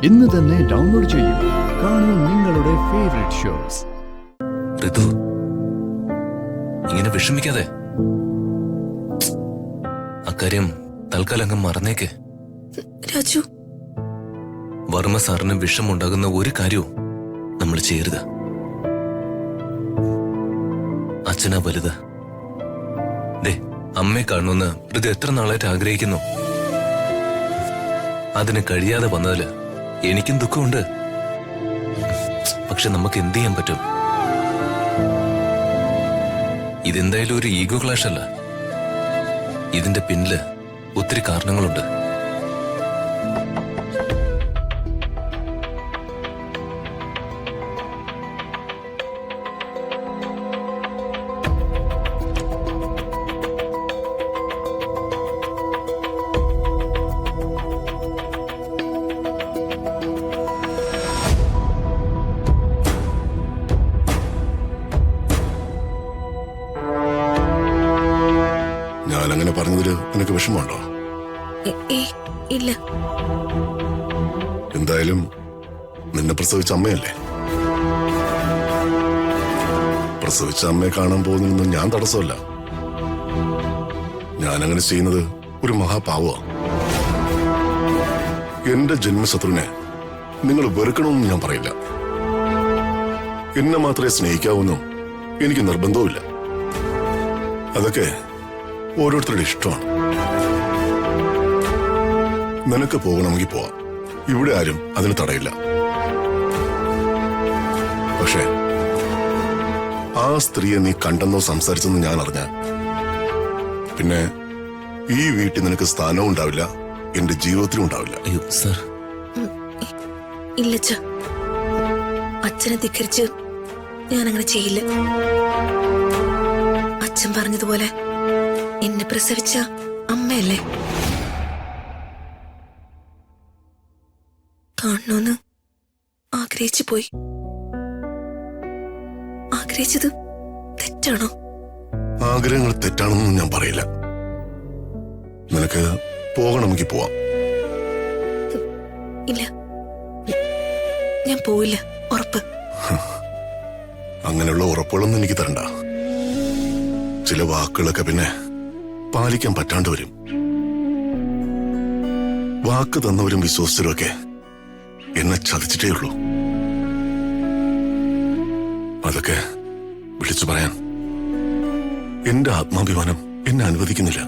ഇന്ന് തന്നെ ഡൗൺലോഡ് ചെയ്യൂ. കാണൂ നിങ്ങളുടെ ഫേവറേറ്റ് ഷോസ്. ഋതു, ഇങ്ങനെ വിഷമിക്കാതെ. അക്കാര്യം തൽക്കാലം അങ്ങ് മറന്നേക്ക്. രാജു, വർമ്മ സാറിന് വിഷമുണ്ടാകുന്ന ഒരു കാര്യവും നമ്മൾ ചെയ്യരുത്. അച്ഛനാ വലുത്. ദേ, അമ്മയെ കാണുമെന്ന് ഋതു എത്ര നാളായിട്ട് ആഗ്രഹിക്കുന്നു. അതിന് കഴിയാതെ വന്നതില് എനിക്കും ദുഃഖമുണ്ട്. പക്ഷെ നമുക്ക് എന്ത് ചെയ്യാൻ പറ്റും? ഇതെന്തായാലും ഒരു ഈഗോ ക്ലാഷ് അല്ല. ഇതിന്റെ പിന്നില് ഒത്തിരി കാരണങ്ങളുണ്ട്. ഞാനങ്ങനെ പറഞ്ഞതില് നിനക്ക് വിഷമമുണ്ടോ? ഇല്ല. എന്തായാലും നിന്നെ പ്രസവിച്ച അമ്മയല്ലേ. പ്രസവിച്ച അമ്മയെ കാണാൻ പോകുന്നതിനൊന്നും ഞാൻ തടസ്സമല്ല. ഞാനങ്ങനെ ചെയ്യുന്നത് ഒരു മഹാപാവമാണ്. എന്റെ ജന്മശത്രുവിനെ നിങ്ങൾ വെറുക്കണമെന്ന് ഞാൻ പറയില്ല. എന്നെ മാത്രമേ സ്നേഹിക്കാവൂന്നും എനിക്ക് നിർബന്ധവുമില്ല. അതൊക്കെ ഓരോരുത്തരുടെ ഇഷ്ടമാണ്. നിനക്ക് പോകണമെങ്കിൽ പോവാം. ഇവിടെ ആരും അതിന് തടയില്ല. പക്ഷേ ആ സ്ത്രീയെ നീ കണ്ടെന്നോ സംസാരിച്ചെന്ന് ഞാൻ അറിഞ്ഞ പിന്നെ ഈ വീട്ടിൽ നിനക്ക് സ്ഥാനവും ഉണ്ടാവില്ല, എന്റെ ജീവിതത്തിലും ഉണ്ടാവില്ല. അയ്യോ സർ. ഇല്ല, അച്ഛനെ ധിക്കരിച്ച് ഞാൻ അങ്ങനെ ചെയ്യില്ല. അച്ഛൻ പറഞ്ഞതുപോലെ എന്നെ പ്രസവിച്ച അമ്മയല്ലേ. കാണണമെന്ന് ആഗ്രഹിച്ചു പോയി. ആഗ്രഹിച്ചത് തെറ്റാണോ? ആഗ്രഹങ്ങൾ തെറ്റാണെന്നൊന്നും ഞാൻ പറയില്ല. നിനക്ക് പോകണമെങ്കിൽ പോവാം. ഇല്ല, ഞാൻ പോയില്ല, ഉറപ്പ്. അങ്ങനെയുള്ള ഉറപ്പുകളൊന്നും എനിക്ക് തരണ്ട. ചില വാക്കുകളൊക്കെ പിന്നെ പാലിക്കാൻ പറ്റാണ്ട് വരും. വാക്ക് തന്നവരും വിശ്വസിച്ചവരൊക്കെ എന്നെ ചതിച്ചിട്ടേ ഉള്ളൂ. അതൊക്കെ വിളിച്ചു പറയാൻ എന്റെ ആത്മാഭിമാനം എന്നെ അനുവദിക്കുന്നില്ല.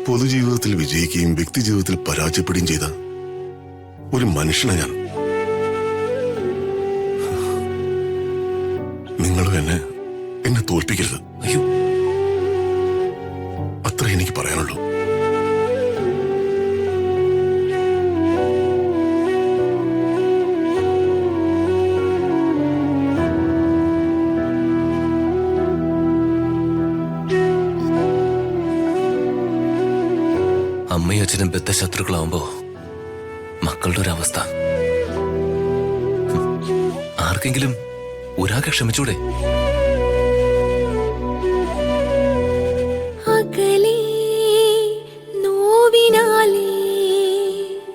പൊതുജീവിതത്തിൽ വിജയിക്കുകയും വ്യക്തി ജീവിതത്തിൽ പരാജയപ്പെടുകയും ചെയ്ത ഒരു മനുഷ്യനാണ് ഞാൻ. നിങ്ങളും എന്നെ തോൽപ്പിക്കരുത്. അയ്യോ, അത്ര എനിക്ക് പറയാനുള്ളൂ. അമ്മയും അച്ഛനും ബദ്ധശത്രുക്കളാവുമ്പോ മക്കളുടെ ഒരവസ്ഥ ആർക്കെങ്കിലും ഒരാൾക്ക് ക്ഷമിച്ചൂടെ?